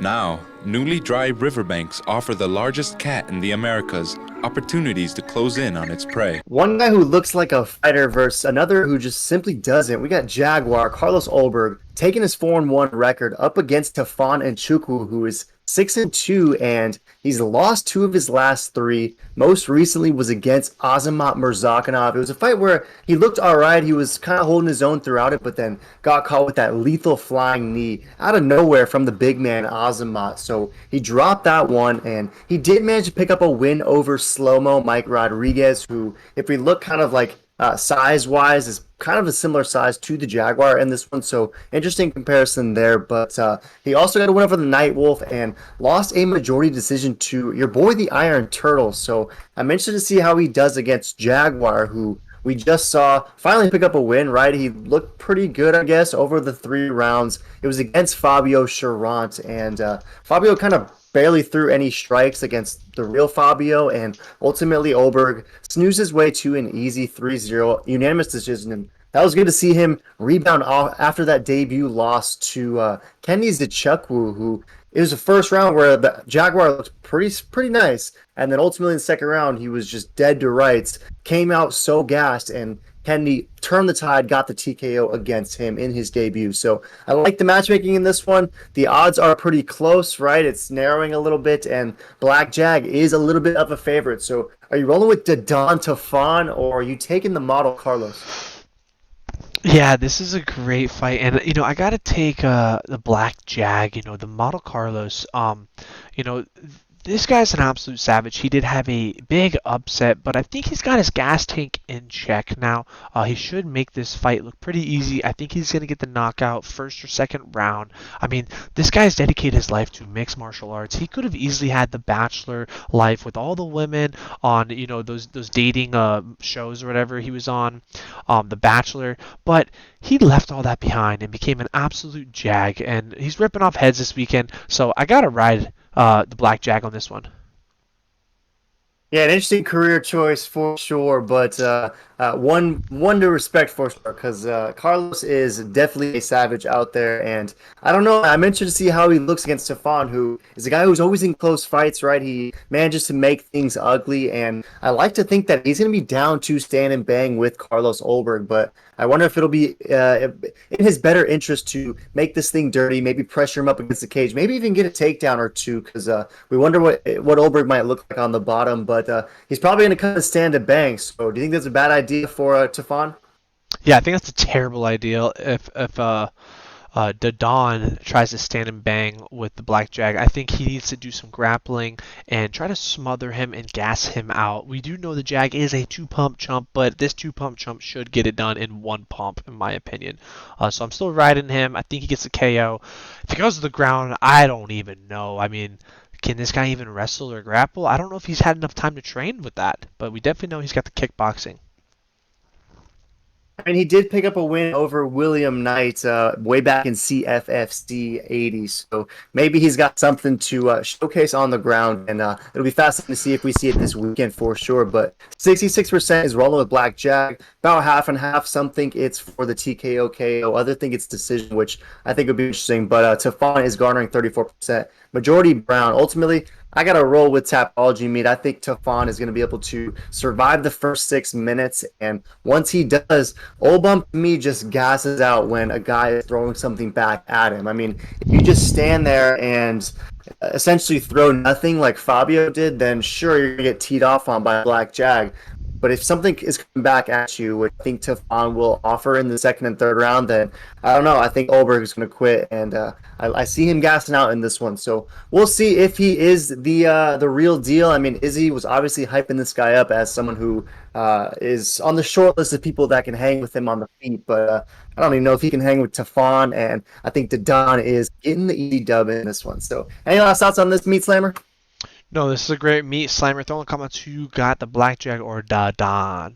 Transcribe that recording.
Now, newly dry riverbanks offer the largest cat in the Americas opportunities to close in on its prey. One guy who looks like a fighter versus another who just simply doesn't. We got Jaguar, Carlos Ulberg, taking his 4-1 record up against Tafon Nchukwi, who is 6-2, and he's lost 2 of his last 3. Most recently was against Azamat Murzakanov. It was a fight where he looked all right. He was kind of holding his own throughout it, but then got caught with that lethal flying knee out of nowhere from the big man Azamat. So he dropped that one, and he did manage to pick up a win over Slow-Mo Mike Rodriguez, who, if we look kind of like size-wise, is kind of a similar size to the Jaguar in this one, so interesting comparison there. But he also got a win over the Night Wolf and lost a majority decision to your boy the Iron Turtle. So I'm interested to see how he does against Jaguar, who we just saw finally pick up a win, right? He looked pretty good, I guess, over the 3 rounds. It was against Fabio Charant, and Fabio kind of barely threw any strikes against the real Fabio, and ultimately Ulberg snoozed his way to an easy 3-0 unanimous decision. And that was good to see him rebound off after that debut loss to Kenny Nchukwi, who it was the first round where the Jaguar looked pretty nice, and then ultimately in the second round he was just dead to rights, came out so gassed, and Kennedy turned the tide, got the TKO against him in his debut. So I like the matchmaking in this one. The odds are pretty close, right? It's narrowing a little bit, and Black Jag is a little bit of a favorite. So are you rolling with Don Tafon, or are you taking the model Carlos? Yeah, this is a great fight, and I gotta take the Black Jag, the model Carlos. You know, this guy's an absolute savage. He did have a big upset, but I think he's got his gas tank in check now. He should make this fight look pretty easy. I think he's gonna get the knockout first or second round. I mean, this guy's dedicated his life to mixed martial arts. He could have easily had the Bachelor life with all the women on, those dating shows or whatever he was on, The Bachelor, but he left all that behind and became an absolute jag, and he's ripping off heads this weekend. So I gotta ride the Black Jag on this one. Yeah, an interesting career choice for sure, but one to respect for sure, because Carlos is definitely a savage out there, and I don't know. I'm interested to see how he looks against Stefan, who is a guy who's always in close fights, right? He manages to make things ugly, and I like to think that he's going to be down to stand and bang with Carlos Ulberg, but I wonder if it'll be in his better interest to make this thing dirty, maybe pressure him up against the cage, maybe even get a takedown or two, because we wonder what Ulberg might look like on the bottom. But he's probably going to kind of stand and bang. So do you think that's a bad idea for Tafon? Yeah, I think that's a terrible idea. If Don tries to stand and bang with the Black Jag, I think he needs to do some grappling and try to smother him and gas him out. We do know the Jag is a 2-pump chump, but this 2-pump chump should get it done in 1 pump, in my opinion. So I'm still riding him. I think he gets a KO. If he goes to the ground, I don't even know. I mean, can this guy even wrestle or grapple? I don't know if he's had enough time to train with that, but we definitely know he's got the kickboxing. I mean, he did pick up a win over William Knight way back in CFFC 80, so maybe he's got something to showcase on the ground, and it'll be fascinating to see if we see it this weekend for sure. But 66% is rolling with Black Jag, about half and half. Some think it's for the TKO KO, other think it's decision, which I think would be interesting. But Tafon is garnering 34%, majority Brown. Ultimately, I got to roll with Tapology Meat. I think Tafon is going to be able to survive the first 6 minutes, and once he does, Old Bump to me just gasses out when a guy is throwing something back at him. I mean, if you just stand there and essentially throw nothing like Fabio did, then sure, you're going to get teed off on by Black Jag. But if something is coming back at you, which I think Tafon will offer in the second and third round, then I don't know. I think Ulberg is going to quit, and I see him gassing out in this one. So we'll see if he is the real deal. I mean, Izzy was obviously hyping this guy up as someone who is on the short list of people that can hang with him on the feet, but I don't even know if he can hang with Tafon, and I think the Don is getting the easy dub in this one. So any last thoughts on this, Meat Slammer? No, this is a great meat slammer. Throw in the comments who you got, the Black Jag or the Don.